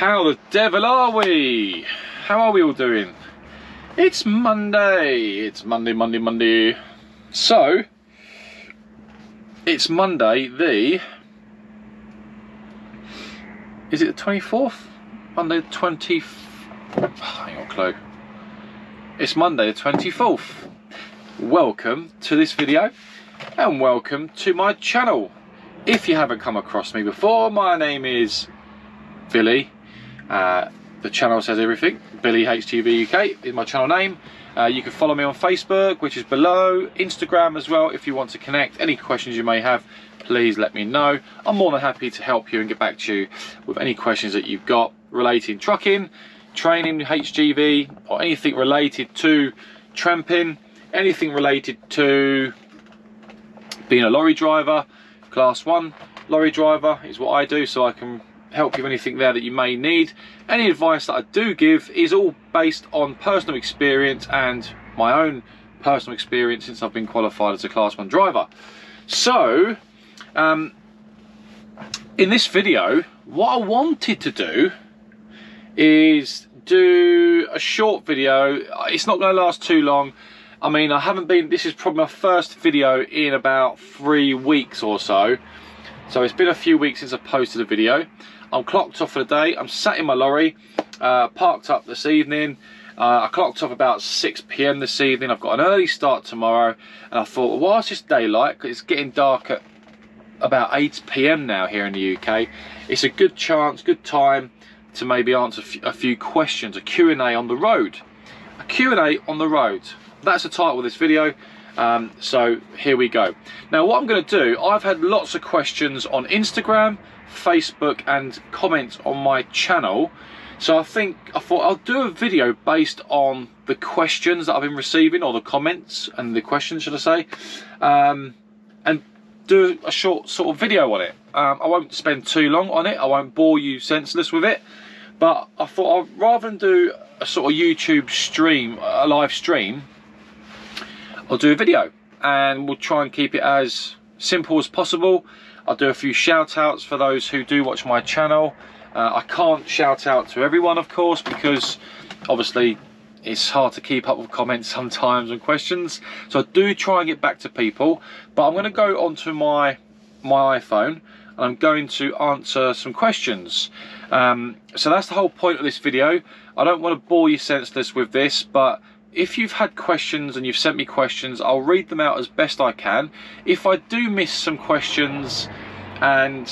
How the devil are we? How are we all doing? It's Monday. It's Monday. So, it's Monday the... Is it the 24th? Monday the 20th? Oh, I ain't got a clue. It's Monday the 24th. Welcome to this video and welcome to my channel. If you haven't come across me before, my name is Billy. The channel says everything. Billy HTV UK is my channel name. You can follow me on Facebook, which is below, Instagram as well. If you want to connect, any questions you may have, please let me know. I'm more than happy to help you and get back to you with any questions that you've got relating trucking, training, HGV, or anything related to tramping, anything related to being a lorry driver. Class 1 lorry driver is what I do, so I can help you with anything there that you may need. Any advice that I do give is all based on personal experience and my own personal experience since I've been qualified as a Class 1 driver. So, in this video, what I wanted to do is do a short video. It's not going to last too long. I mean, this is probably my first video in about 3 weeks or so. So it's been a few weeks since I posted a video. I'm clocked off for the day. I'm sat in my lorry, parked up this evening. I clocked off about 6 PM this evening. I've got an early start tomorrow. And I thought, well, whilst it's daylight, because it's getting dark at about 8 PM now here in the UK, it's a good chance, good time to maybe answer a few questions, a Q&A on the road. A Q&A on the road. That's the title of this video. So here we go. Now what I'm going to do, I've had lots of questions on Instagram, Facebook and comments on my channel. So I thought I'll do a video based on the questions that I've been receiving, or the comments and the questions, should I say, and do a short sort of video on it. I won't spend too long on it. I won't bore you senseless with it. But I thought rather than do a sort of YouTube stream, a live stream, I'll do a video and we'll try and keep it as simple as possible. I'll do a few shout outs for those who do watch my channel. I can't shout out to everyone, of course, because obviously it's hard to keep up with comments sometimes and questions. So I do try and get back to people, but I'm going to go onto my iPhone and I'm going to answer some questions. So that's the whole point of this video. I don't want to bore you senseless with this, but if you've had questions and you've sent me questions, I'll read them out as best I can. If I do miss some questions and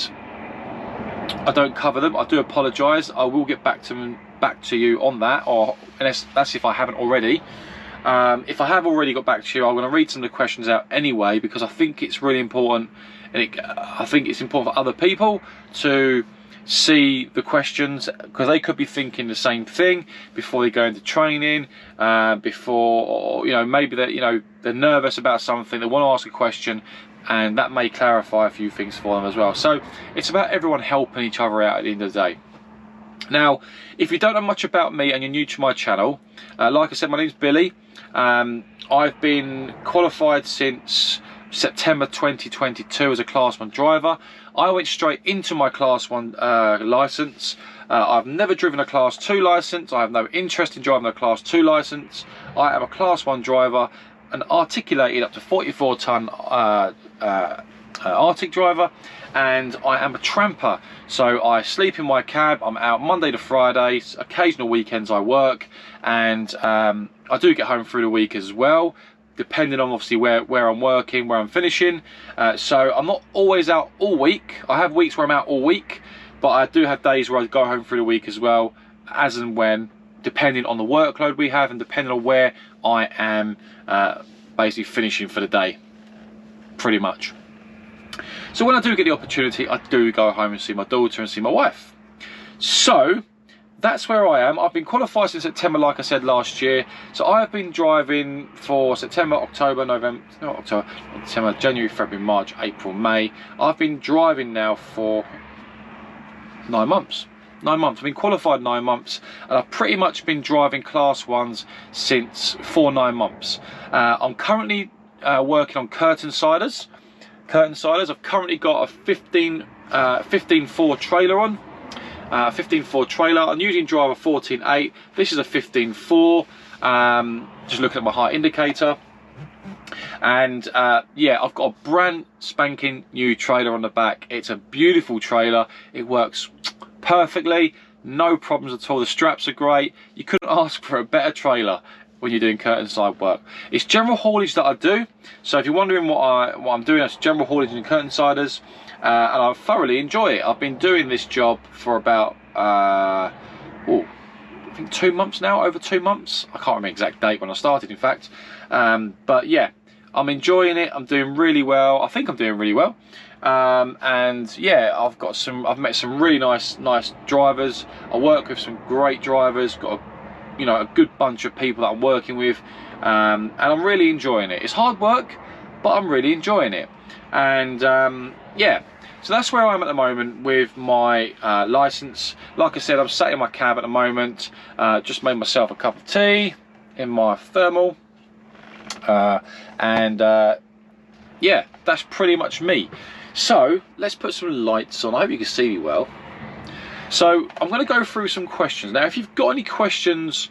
I don't cover them, I do apologise. I will get back to you on that, or that's if I haven't already. If I have already got back to you, I'm going to read some of the questions out anyway, because I think it's really important, and I think it's important for other people to see the questions, because they could be thinking the same thing before they go into training, or maybe they're nervous about something, they want to ask a question, and that may clarify a few things for them as well. So it's about everyone helping each other out at the end of the day. Now, if you don't know much about me and you're new to my channel, like I said, my name's Billy. I've been qualified since September 2022 as a Class 1 driver. I went straight into my Class 1 licence. I've never driven a Class 2 licence. I have no interest in driving a Class 2 licence. I am a Class 1 driver, an articulated up to 44 tonne Arctic driver, and I am a tramper. So I sleep in my cab. I'm out Monday to Friday. Occasional weekends I work, and I do get home through the week as well, depending on obviously where I'm working, where I'm finishing. So I'm not always out all week. I have weeks where I'm out all week, but I do have days where I go home through the week as well, as and when, depending on the workload we have and depending on where I am basically finishing for the day, pretty much. So when I do get the opportunity, I do go home and see my daughter and see my wife. So that's where I am. I've been qualified since September, like I said, last year. So I have been driving for September, October, November, not October, September, January, February, March, April, May. I've been driving now for 9 months. 9 months. I've been qualified 9 months, and I've pretty much been driving Class 1s for 9 months. I'm currently working on curtain siders. I've currently got a 15.4 trailer on. 15.4 trailer. I'm using driver 14.8. This is a 15.4. Just looking at my height indicator. And yeah, I've got a brand spanking new trailer on the back. It's a beautiful trailer. It works perfectly, no problems at all. The straps are great. You couldn't ask for a better trailer when you're doing curtain side work. It's general haulage that I do. So if you're wondering what I'm doing, it's general haulage and curtain siders, and I thoroughly enjoy it. I've been doing this job for about I think 2 months now, over 2 months. I can't remember the exact date when I started, in fact. But yeah, I'm enjoying it. I'm doing really well. I think I'm doing really well. And yeah, I've met some really nice drivers. I work with some great drivers. Got a good bunch of people that I'm working with, and I'm really enjoying it. It's hard work, but I'm really enjoying it. And yeah, so that's where I am at the moment with my license. Like I said, I'm sat in my cab at the moment. Just made myself a cup of tea in my thermal, and yeah, that's pretty much me. So let's put some lights on. I hope you can see me well. So I'm going to go through some questions. Now, if you've got any questions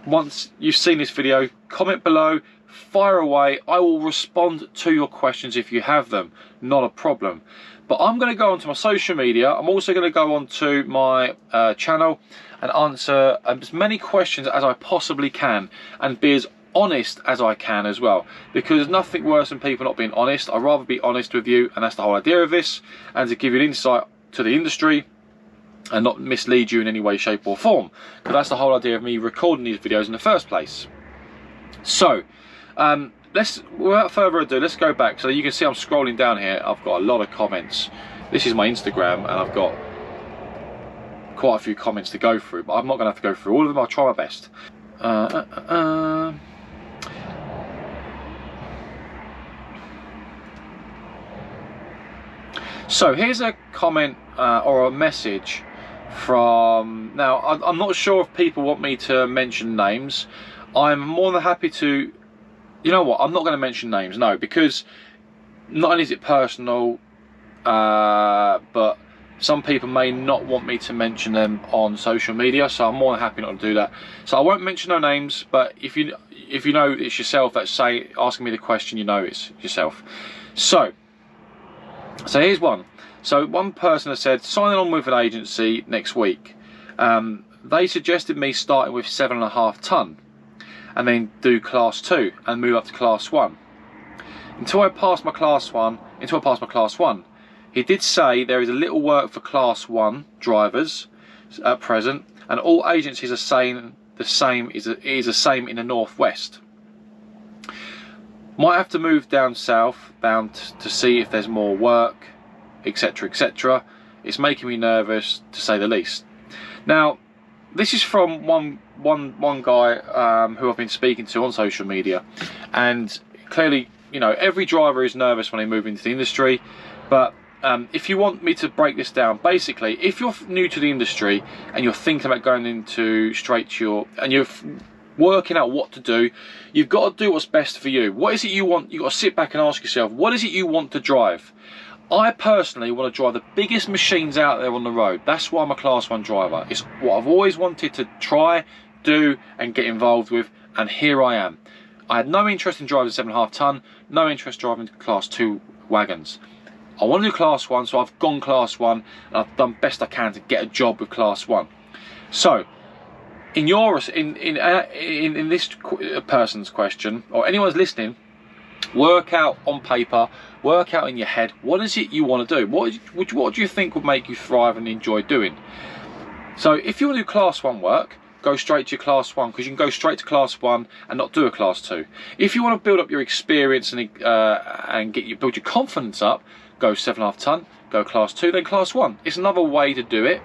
once you've seen this video, comment below, fire away. I will respond to your questions if you have them, not a problem. But I'm going to go onto my social media. I'm also going to go onto my channel and answer as many questions as I possibly can, and be as honest as I can as well, because there's nothing worse than people not being honest. I'd rather be honest with you, and that's the whole idea of this, and to give you an insight to the industry and not mislead you in any way, shape or form, because that's the whole idea of me recording these videos in the first place. So without further ado, let's go back. So you can see I'm scrolling down here. I've got a lot of comments. This is my Instagram, and I've got quite a few comments to go through, but I'm not going to have to go through all of them. I'll try my best. So here's a comment or a message from, now I'm not sure if people want me to mention names. I'm more than happy to, you know what, I'm not going to mention names, no, because not only is it personal, but some people may not want me to mention them on social media, so I'm more than happy not to do that. So I won't mention no names, but if you know it's yourself that's asking me the question, you know it's yourself. So here's one. So one person has said, signing on with an agency next week. They suggested me starting with 7.5 ton and then do class 2 and move up to class 1. Until I pass my class 1, he did say there is a little work for class 1 drivers at present, and all agencies are saying the same is the same in the northwest. Might have to move down south bound to see if there's more work, etc, etc. It's making me nervous, to say the least. Now, this is from one guy who I've been speaking to on social media, and clearly, you know, every driver is nervous when they move into the industry. But if you want me to break this down, basically, if you're new to the industry and you're thinking about going into and you're working out what to do, you've got to do what's best for you. What is it you want? You've got to sit back and ask yourself, what is it you want to drive? I personally want to drive the biggest machines out there on the road. That's why I'm a class 1 driver. It's what I've always wanted to try, do and get involved with, and here I am. I had no interest in driving 7.5 ton, no interest driving class 2 wagons. I want to do class 1, so I've gone class 1 and I've done best I can to get a job with class 1. So in this person's question, or anyone's listening, work out on paper, work out in your head, what is it you want to do? What do you think would make you thrive and enjoy doing? So if you want to do class 1 work, go straight to your class 1, because you can go straight to class 1 and not do a class 2. If you want to build up your experience and build your confidence up, go 7.5 ton, go class 2, then class 1. It's another way to do it.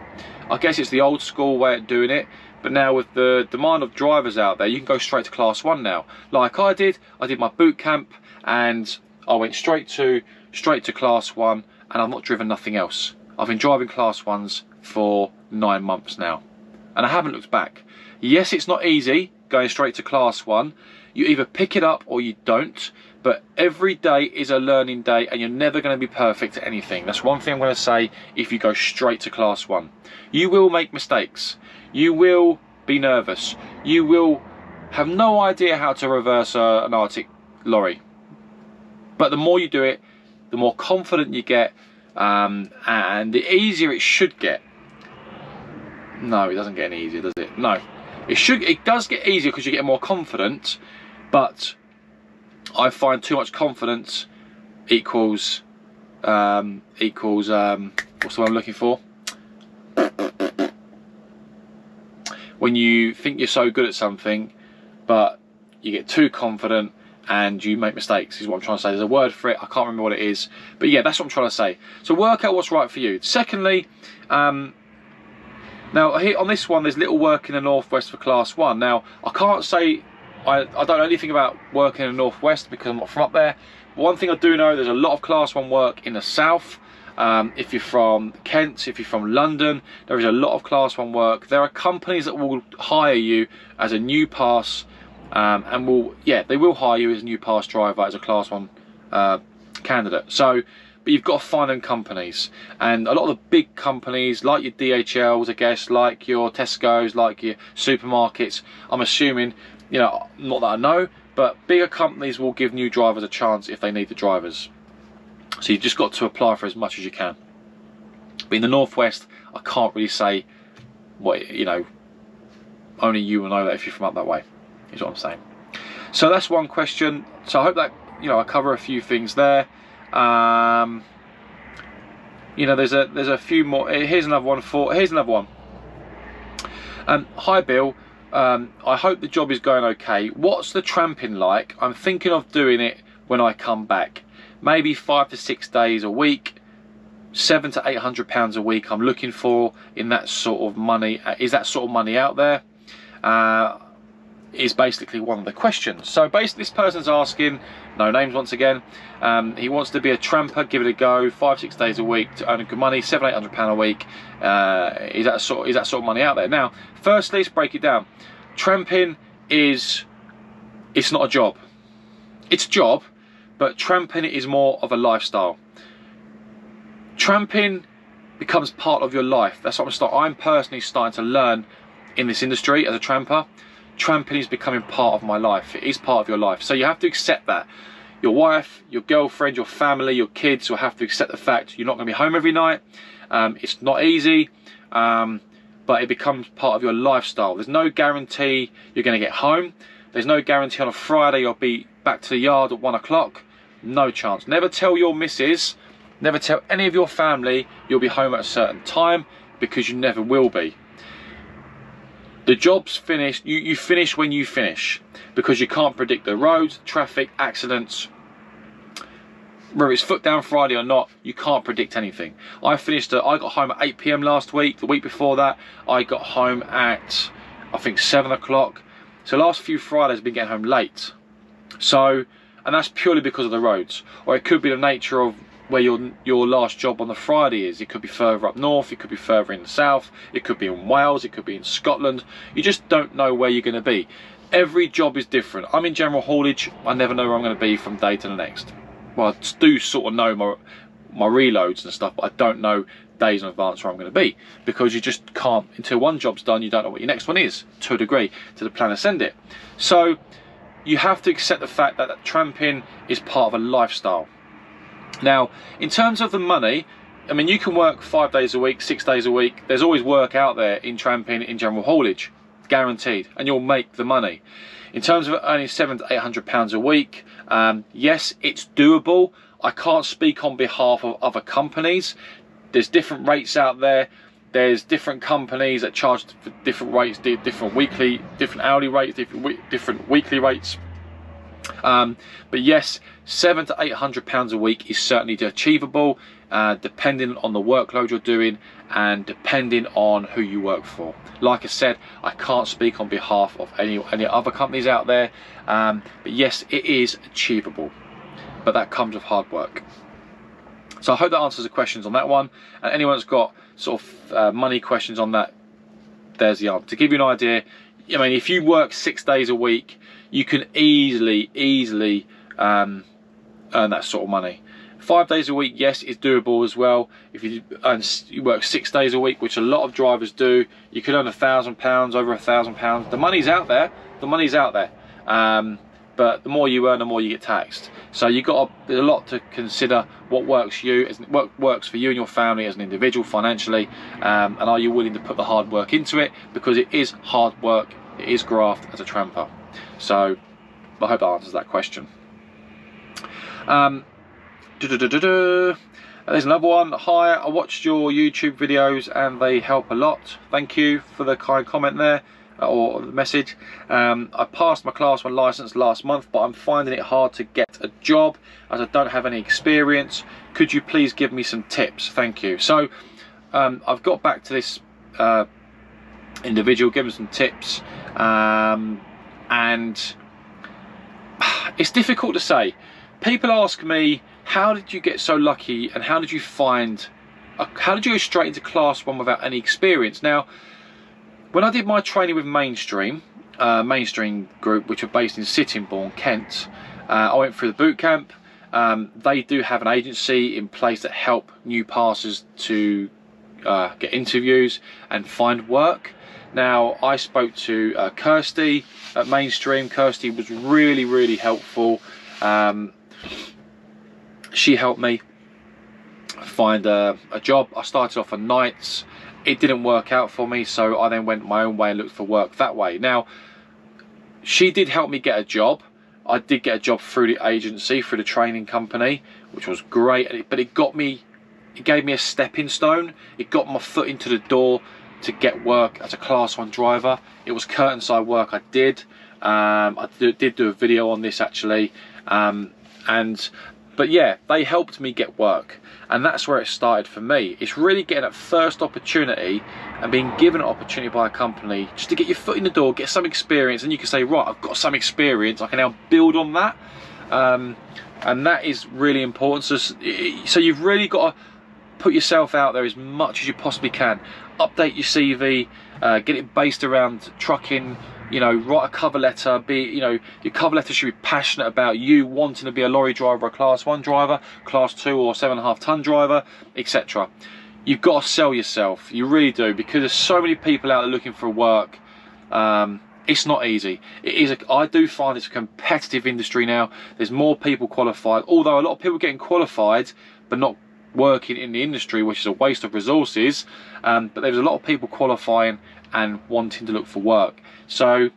I guess it's the old school way of doing it, but now with the demand of drivers out there, you can go straight to class 1 now. Like I did my boot camp and I went straight to class 1, and I've not driven nothing else. I've been driving class 1s for 9 months now, and I haven't looked back. Yes, it's not easy going straight to class 1. You either pick it up or you don't, but every day is a learning day, and you're never going to be perfect at anything. That's one thing I'm going to say. If you go straight to class 1, you will make mistakes, you will be nervous, you will have no idea how to reverse an Arctic lorry, but the more you do it, the more confident you get, and the easier it should get. No, it doesn't get any easier, does it? No, it does get easier because you get more confident, but I find too much confidence equals what's the word I'm looking for? When you think you're so good at something, but you get too confident and you make mistakes, is what I'm trying to say. There's a word for it, I can't remember what it is, but yeah, that's what I'm trying to say. So work out what's right for you. Secondly, now here on this one, there's little work in the northwest for class 1. Now I can't say I don't know anything about working in the northwest because I'm not from up there. But one thing I do know, there's a lot of class 1 work in the south. If you're from Kent, if you're from London, there is a lot of class 1 work. There are companies that will hire you as a new pass, and they will hire you as a new pass driver, as a class 1 candidate. So, but you've got to find them companies, and a lot of the big companies like your DHLs, I guess, like your Tesco's, like your supermarkets, I'm assuming, you know, not that I know, but bigger companies will give new drivers a chance if they need the drivers. So you've just got to apply for as much as you can. But in the northwest, I can't really say what, you know, only you will know that if you're from up that way, is what I'm saying. So that's one question. So I hope that, you know, I cover a few things there. You know, there's a few more. Here's another one. Hi Bill, I hope the job is going okay. What's the tramping like? I'm thinking of doing it when I come back. Maybe 5 to 6 days a week, £700 to £800 a week. I'm looking for in that sort of money. Is that sort of money out there? Is basically one of the questions. So basically, this person's asking, no names once again. He wants to be a tramper, give it a go, 5 to 6 days a week to earn good money, £700 to £800 a week. Is that sort of money out there? Now, firstly, let's break it down. Tramping it's not a job. It's a job, but tramping is more of a lifestyle. Tramping becomes part of your life. That's what I'm personally starting to learn in this industry as a tramper. Tramping is becoming part of my life. It is part of your life. So you have to accept that. Your wife, your girlfriend, your family, your kids will have to accept the fact you're not going to be home every night. It's not easy, but it becomes part of your lifestyle. There's no guarantee you're going to get home. There's no guarantee on a Friday you'll be back to the yard at 1 o'clock. No chance. Never tell your missus, never tell any of your family you'll be home at a certain time, because you never will be. The job's finished. You finish when you finish, because you can't predict the roads, traffic, accidents. Whether it's foot down Friday or not, you can't predict anything. I got home at 8 PM last week. The week before that, I got home at, I think, 7 o'clock. So last few Fridays I've been getting home late. So, and that's purely because of the roads. Or it could be the nature of where your last job on the Friday is. It could be further up north, it could be further in the south, it could be in Wales, it could be in Scotland. You just don't know where you're going to be. Every job is different. I'm in general haulage. I never know where I'm going to be from day to the next. Well, I do sort of know my reloads and stuff, but I don't know days in advance where I'm going to be, because you just can't, until one job's done, you don't know what your next one is, to a degree, to the plan to send it. So you have to accept the fact that tramping is part of a lifestyle. Now, in terms of the money, I mean, you can work 5 days a week, 6 days a week. There's always work out there in tramping, in general haulage, guaranteed, and you'll make the money. In terms of earning £700 to £800 a week, yes, it's doable. I can't speak on behalf of other companies. There's different rates out there. There's different companies that charge for different rates, different weekly, different hourly rates, different weekly rates. But yes, £700 to £800 a week is certainly achievable, depending on the workload you're doing and depending on who you work for. Like I said, I can't speak on behalf of any other companies out there, but yes, it is achievable, but that comes with hard work. So I hope that answers the questions on that one, and anyone that's got sort of money questions on that, there's the answer. To give you an idea, I mean, if you work 6 days a week, you can easily earn that sort of money. 5 days a week, yes, is doable as well. If you work 6 days a week, which a lot of drivers do, you could earn £1,000, over £1,000. The money's out there. The money's out there. But the more you earn, the more you get taxed. So you've got there's a lot to consider. What works for you, what works for you and your family as an individual financially, and are you willing to put the hard work into it? Because it is hard work. It is graft as a tramper. So I hope that answers that question. There's another one. Hi, I watched your YouTube videos and they help a lot. Thank you for the kind comment there, or the message. I passed my class 1 license last month, but I'm finding it hard to get a job as I don't have any experience. Could you please give me some tips? Thank you. So I've got back to this individual, give him some tips, and it's difficult to say. People ask me, how did you get so lucky, and how did you go straight into class 1 without any experience? Now, when I did my training with Mainstream Group, which are based in Sittingbourne, Kent, I went through the boot camp. They do have an agency in place that help new passers to get interviews and find work. Now, I spoke to Kirsty at Mainstream. Kirsty was really, really helpful. She helped me find a job. I started off on nights. It didn't work out for me, so I then went my own way and looked for work that way. Now, she did help me get a job. I did get a job through the agency, through the training company, which was great, but it gave me a stepping stone. It got my foot into the door to get work as a class 1 driver. It was curtainside work I did. I did do a video on this actually, but yeah, they helped me get work, and that's where it started for me. It's really getting that first opportunity and being given an opportunity by a company just to get your foot in the door, get some experience, and you can say, right, I've got some experience, I can now build on that, and that is really important. So you've really got to put yourself out there as much as you possibly can. Update your CV, get it based around trucking. You know, write a cover letter. Your cover letter should be passionate about you wanting to be a lorry driver, a class 1 driver, class 2 or 7.5 ton driver, etc. You've got to sell yourself. You really do, because there's so many people out there looking for work. It's not easy. I do find it's a competitive industry now. There's more people qualified, although a lot of people are getting qualified but not working in the industry, which is a waste of resources. But there's a lot of people qualifying and wanting to look for work. So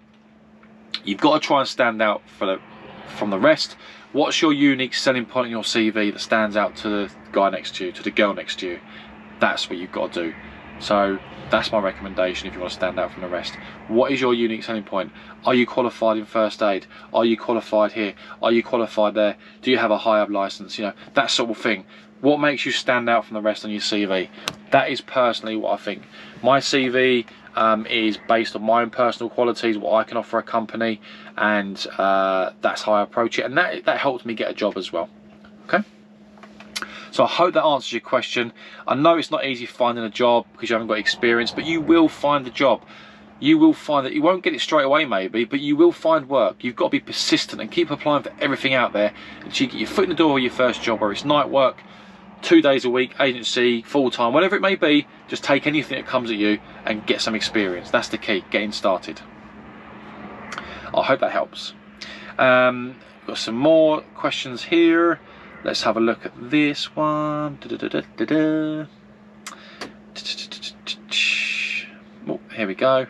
you've got to try and stand out from the rest. What's your unique selling point in your CV that stands out to the guy next to you, to the girl next to you? That's what you've got to do. So that's my recommendation if you want to stand out from the rest. What is your unique selling point? Are you qualified in first aid? Are you qualified here? Are you qualified there? Do you have a high-up license? You know, that sort of thing. What makes you stand out from the rest on your CV? That is personally what I think. My CV is based on my own personal qualities, what I can offer a company, and that's how I approach it, and that helps me get a job as well. Okay, so I hope that answers your question. I know it's not easy finding a job because you haven't got experience, but you will find a job. You will find that you won't get it straight away maybe, but you will find work. You've got to be persistent and keep applying for everything out there until you get your foot in the door with your first job, whether it's night work, 2 days a week, agency, full-time, whatever it may be. Just take anything that comes at you and get some experience. That's the key, getting started. I hope that helps. Got some more questions here. Let's have a look at this one. Oh, here we go.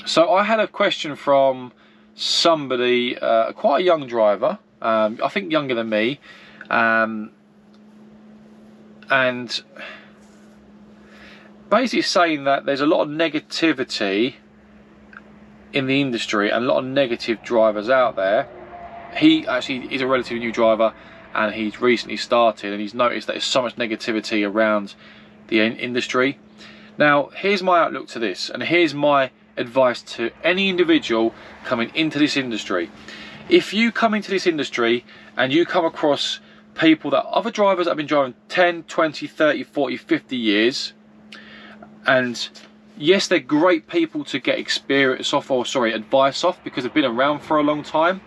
So I had a question from somebody, quite a young driver, I think younger than me, and basically saying that there's a lot of negativity in the industry and a lot of negative drivers out there. He actually is a relatively new driver and he's recently started, and he's noticed that there's so much negativity around the industry. Now, here's my outlook to this, and here's my advice to any individual coming into this industry. If you come into this industry and you come across people that other drivers that have been driving 10, 20, 30, 40, 50 years, And yes, they're great people to get experience off, or sorry, advice off, because they've been around for a long time.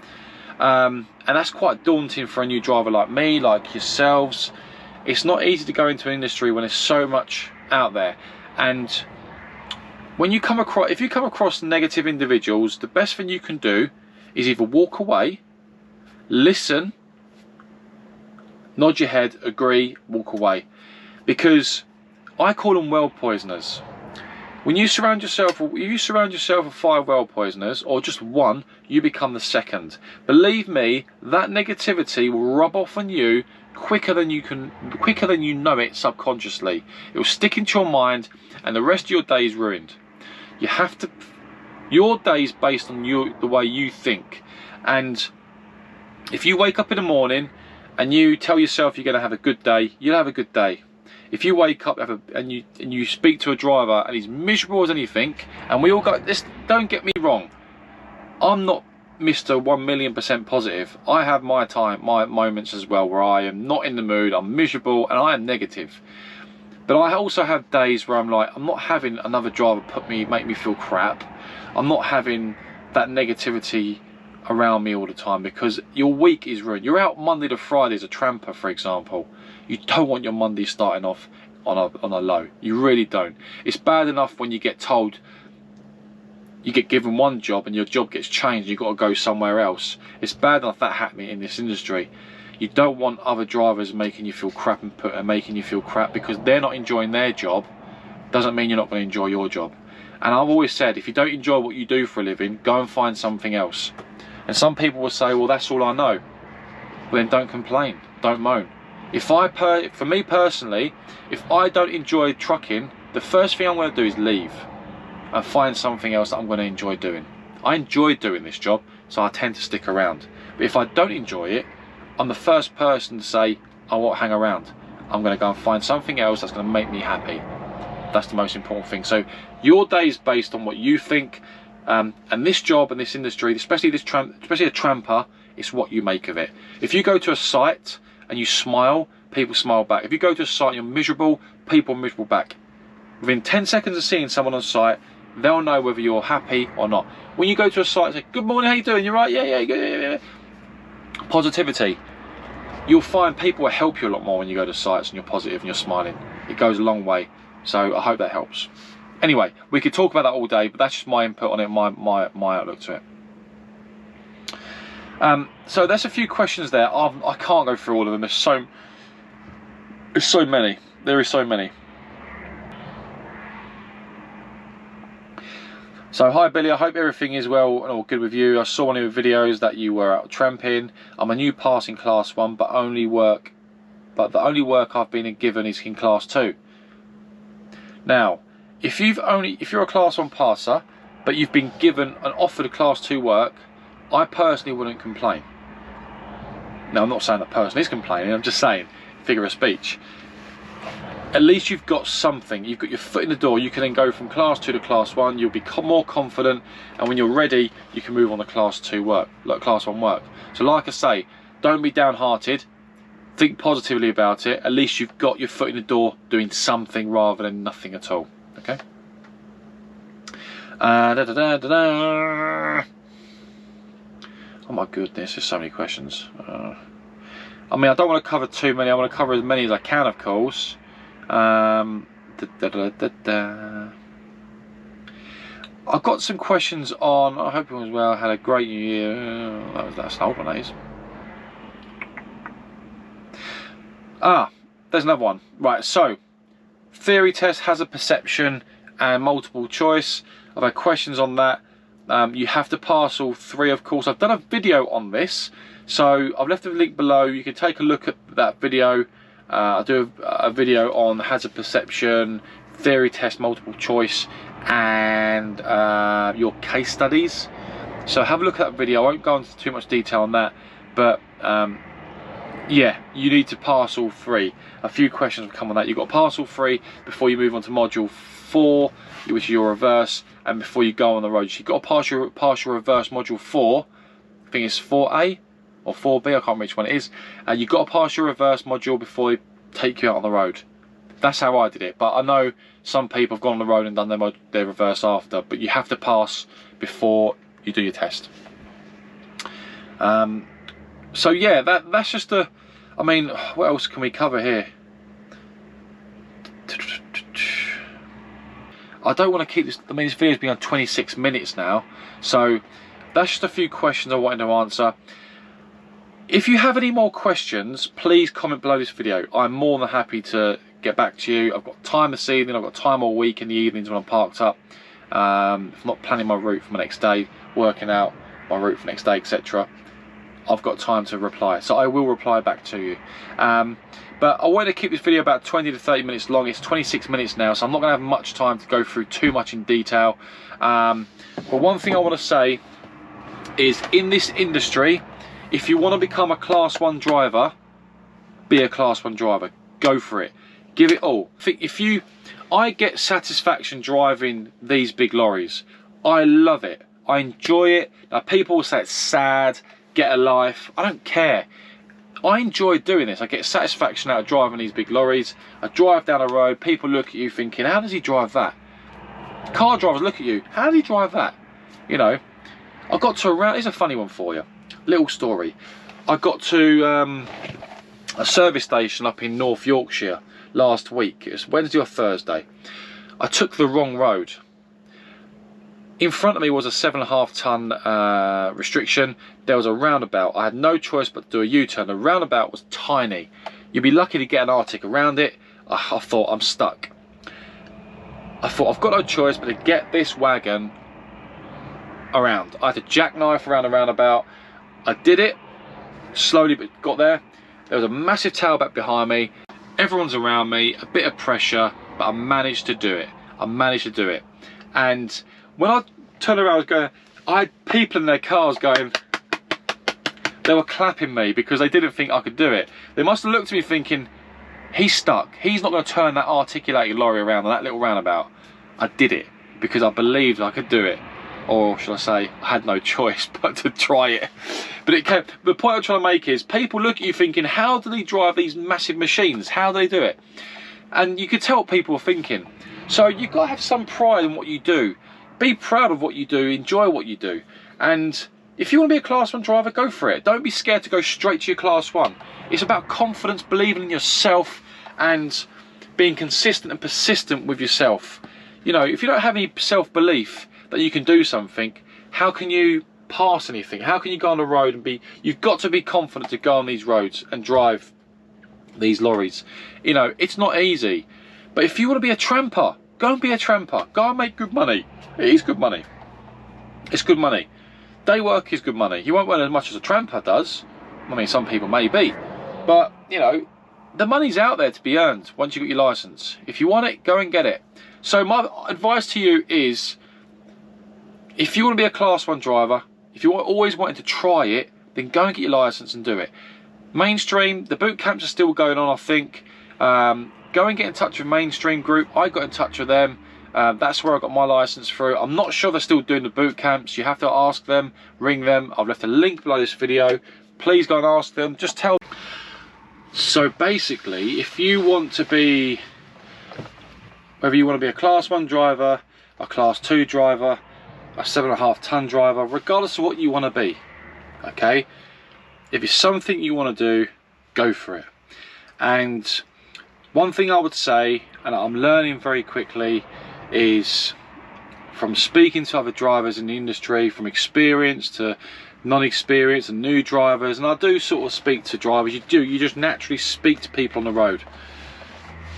And that's quite daunting for a new driver like me, like yourselves. It's not easy to go into an industry when there's so much out there. And when you come across, if you come across negative individuals, the best thing you can do is either walk away, listen, nod your head, agree, walk away. Because I call them world poisoners. When you surround yourself, if you surround yourself with 5 world poisoners, or just one, you become the second. Believe me, that negativity will rub off on you quicker than you know it subconsciously. It will stick into your mind, and the rest of your day is ruined. You have to. Your day is based on the way you think, and if you wake up in the morning and you tell yourself you're going to have a good day, you'll have a good day. If you wake up and you speak to a driver and he's miserable as anything, and we all go this, don't get me wrong, I'm not Mr. 1,000,000% positive. I have my moments as well where I am not in the mood, I'm miserable, and I am negative. But I also have days where I'm like, I'm not having another driver make me feel crap. I'm not having that negativity around me all the time, because your week is ruined. You're out Monday to Friday as a tramper, for example. You don't want your Monday starting off on a low. You really don't. It's bad enough when you get told, you get given one job and your job gets changed, you've got to go somewhere else. It's bad enough that happening in this industry. You don't want other drivers making you feel crap and making you feel crap because they're not enjoying their job. Doesn't mean you're not going to enjoy your job. And I've always said, if you don't enjoy what you do for a living, go and find something else. And some people will say, well, that's all I know. Well, then don't complain, don't moan. For me personally, if I don't enjoy trucking, the first thing I'm going to do is leave and find something else that I'm going to enjoy doing. I enjoy doing this job, so I tend to stick around. But if I don't enjoy it, I'm the first person to say, I won't hang around. I'm going to go and find something else that's going to make me happy. That's the most important thing. So your day is based on what you think, and this job and this industry, especially a tramper, it's what you make of it. If you go to a site and you smile, people smile back. If you go to a site and you're miserable, people are miserable back. Within 10 seconds of seeing someone on site, they'll know whether you're happy or not. When you go to a site and say, good morning, how you doing? You're right? Yeah, good, yeah. Positivity. You'll find people will help you a lot more when you go to sites and you're positive and you're smiling. It goes a long way. So I hope that helps. Anyway, we could talk about that all day, but that's just my input on it, my outlook to it. So there's a few questions there. I can't go through all of them. There's so many. There is so many. So hi Billy, I hope everything is well and all good with you. I saw one of your videos that you were out tramping. I'm a new passing class 1, but the only work I've been given is in class 2. Now, if you're a class 1 passer, but you've been given and offered a class 2 work, I personally wouldn't complain. Now, I'm not saying that person is complaining, I'm just saying, figure of speech. At least you've got something, you've got your foot in the door, you can then go from class 2 to class 1, you'll be more confident, and when you're ready, you can move on to class 2 work, like class 1 work. So like I say, don't be downhearted, think positively about it. At least you've got your foot in the door doing something rather than nothing at all, okay? Oh my goodness, there's so many questions. I mean, I don't want to cover too many. I want to cover as many as I can, of course. I've got some questions on. I hope everyone was well. Had a great new year. That's an old one, that is. There's another one. Right, so theory test has a perception and multiple choice. I've had questions on that. You have to pass all 3, of course. I've done a video on this, so I've left a link below. You can take a look at that video. I do a video on hazard perception, theory test, multiple choice, and your case studies. So have a look at that video. I won't go into too much detail on that, but yeah, you need to pass all 3. A few questions will come on that. You've got to pass all 3 before you move on to module 4, which is your reverse, and before you go on the road. So you've got to pass your reverse module 4. I think it's 4A or 4B, I can't remember which one it is. You've got to pass your reverse module before they take you out on the road. That's how I did it. But I know some people have gone on the road and done their reverse after, but you have to pass before you do your test. So yeah, that's just a, I mean, what else can we cover here? I don't want to keep this, I mean, this video's been on 26 minutes now, so that's just a few questions I wanted to answer. If you have any more questions, please comment below this video. I'm more than happy to get back to you. I've got time this evening, I've got time all week in the evenings when I'm parked up. If I'm not planning my route for my next day, working out my route for next day, etc. I've got time to reply, so I will reply back to you. But I want to keep this video about 20 to 30 minutes long. It's 26 minutes now, so I'm not going to have much time to go through too much in detail. But one thing I want to say is, in this industry, if you want to become a Class 1 driver, be a Class 1 driver. Go for it. Give it all. I get satisfaction driving these big lorries. I love it. I enjoy it. Now, people will say it's sad, get a life. I don't care. I enjoy doing this. I get satisfaction out of driving these big lorries. I drive down the road, people look at you thinking, how does he drive that? Car drivers look at you, how does he drive that? You know, I got to around, here's a funny one for you, little story. I got to a service station up in North Yorkshire last week. It was Wednesday or Thursday. I took the wrong road. In front of me was a 7.5 ton restriction. There was a roundabout. I had no choice but to do a U-turn. The roundabout was tiny. You'd be lucky to get an Arctic around it. I thought, I'm stuck. I thought, I've got no choice but to get this wagon around. I had to jackknife around the roundabout. I did it, slowly but got there. There was a massive tailback behind me. Everyone's around me, a bit of pressure, but I managed to do it. I managed to do it. And when I turned around, I had people in their cars going, they were clapping me because they didn't think I could do it. They must have looked at me thinking, he's stuck. He's not going to turn that articulated lorry around on that little roundabout. I did it because I believed I could do it. Or should I say, I had no choice but to try it. But it came, the point I'm trying to make is, people look at you thinking, how do they drive these massive machines? How do they do it? And you could tell what people were thinking. So you've got to have some pride in what you do. Be proud of what you do, enjoy what you do. And if you want to be a Class 1 driver, go for it. Don't be scared to go straight to your Class 1. It's about confidence, believing in yourself, and being consistent and persistent with yourself. You know, if you don't have any self-belief that you can do something, how can you pass anything? How can you go on the road and be, you've got to be confident to go on these roads and drive these lorries. You know, it's not easy. But if you want to be a tramper, go and be a tramper. Go and make good money. It is good money. It's good money. Day work is good money. You won't earn as much as a tramper does. I mean, some people may be. But, you know, the money's out there to be earned once you've got your licence. If you want it, go and get it. So my advice to you is, if you want to be a Class 1 driver, if you're always wanting to try it, then go and get your licence and do it. Mainstream, the boot camps are still going on, I think. Go and get in touch with Mainstream Group. I got in touch with them. That's where I got my licence through. I'm not sure they're still doing the boot camps. You have to ask them, ring them. I've left a link below this video. Please go and ask them. Just tell them. So basically, if you want to be, whether you want to be a Class 1 driver, a Class 2 driver, a 7.5 ton driver, regardless of what you want to be, okay, if it's something you want to do, go for it. And one thing I would say, and I'm learning very quickly, is from speaking to other drivers in the industry, from experience to non-experienced and new drivers, and I do sort of speak to drivers, you just naturally speak to people on the road.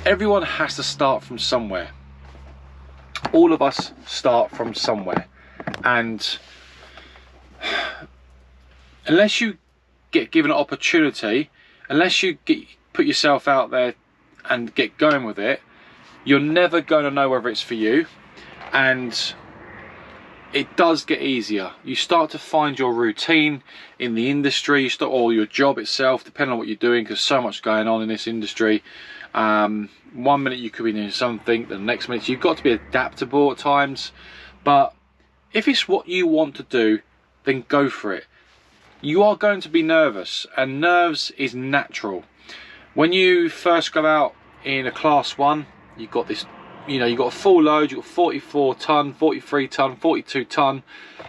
Everyone has to start from somewhere. All of us start from somewhere. And unless you get given an opportunity, unless you put yourself out there and get going with it, you're never going to know whether it's for you. And it does get easier. You start to find your routine in the industry, or your job itself, depending on what you're doing, because so much going on in this industry. 1 minute you could be doing something, the next minute you've got to be adaptable at times. But if it's what you want to do, then go for it. You are going to be nervous, and nerves is natural. When you first go out in a class 1, you've got this, you know, you've got a full load, you've got 44 ton, 43 ton, 42 ton,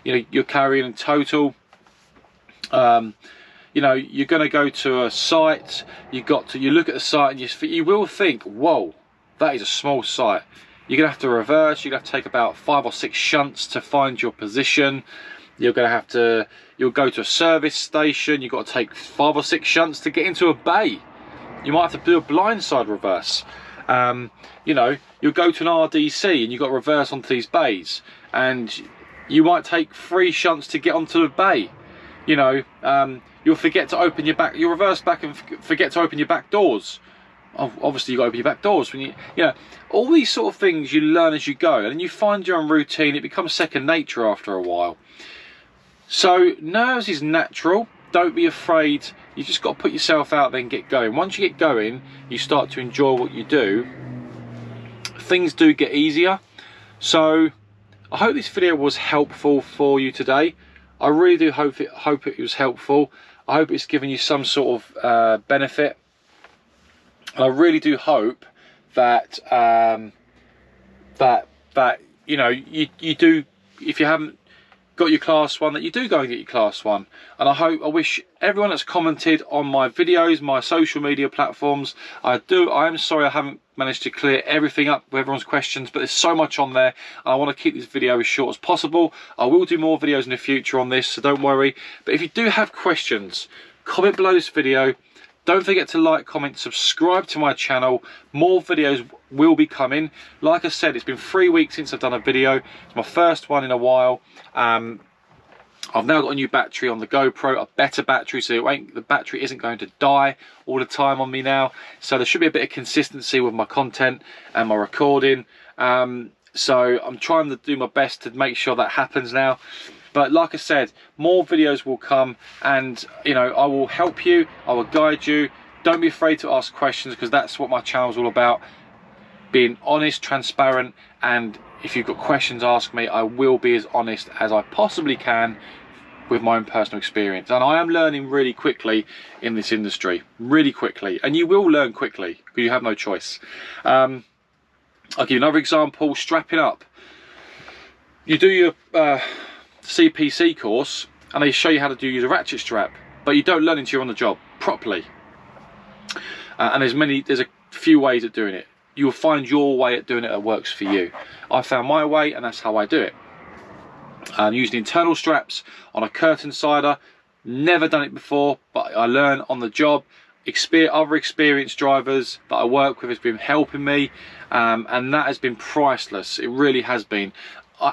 you know, you're carrying in total. You know, you're going to go to a site, you look at the site and you will think, whoa, that is a small site. You're going to have to reverse, you're going to have to take about 5 or 6 shunts to find your position. You'll go to a service station, you've got to take 5 or 6 shunts to get into a bay. You might have to do a blindside reverse. You know, you'll go to an RDC and you've got to reverse onto these bays, and you might take 3 shunts to get onto the bay. You know, you'll forget to open your back, you'll reverse back and forget to open your back doors. Obviously you've got to open your back doors when you know, all these sort of things you learn as you go, and then you find your own routine. It becomes second nature after a while. So nerves is natural, don't be afraid. You just got to put yourself out there and get going. Once you get going, you start to enjoy what you do. Things do get easier. So I hope this video was helpful for you today. I really do hope it was helpful. I hope it's given you some sort of benefit. And I really do hope that that you know, you do, if you haven't got your class 1, that you do go and get your class 1. And I wish everyone that's commented on my videos, my social media platforms, I am sorry I haven't managed to clear everything up with everyone's questions, but there's so much on there, and I want to keep this video as short as possible. I will do more videos in the future on this, so don't worry. But if you do have questions, comment below this video. Don't forget to like, comment, subscribe to my channel. More videos will be coming. Like I said, it's been 3 weeks since I've done a video. It's my first one in a while. I've now got a new battery on the GoPro, a better battery, so the battery isn't going to die all the time on me now. So there should be a bit of consistency with my content and my recording. So I'm trying to do my best to make sure that happens now. But like I said, more videos will come, and you know, I will help you, I will guide you. Don't be afraid to ask questions, because that's what my channel is all about. Being honest, transparent, and if you've got questions, ask me. I will be as honest as I possibly can with my own personal experience. And I am learning really quickly in this industry, really quickly. And you will learn quickly, because you have no choice. I'll give you another example, strapping up. You do your CPC course, and they show you how to use a ratchet strap, but you don't learn until you're on the job properly. And there's a few ways of doing it. You'll find your way at doing it that works for you. I found my way, and that's how I do it. Using internal straps on a curtain sider. Never done it before, but I learn on the job. Other experienced drivers that I work with has been helping me, and that has been priceless. It really has been.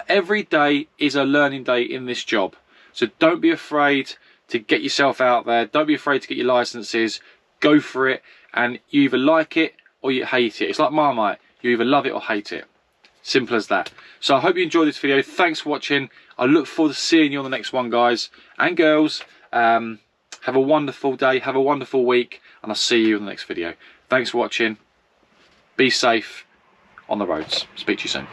Every day is a learning day in this job, so don't be afraid to get yourself out there. Don't be afraid to get your licenses. Go for it, and you either like it or you hate it. It's like Marmite, you either love it or hate it. Simple as that. So I hope you enjoyed this video. Thanks for watching. I look forward to seeing you on the next one, guys and girls. Have a wonderful day, have a wonderful week, and I'll see you in the next video. Thanks for watching. Be safe on the roads. Speak to you soon.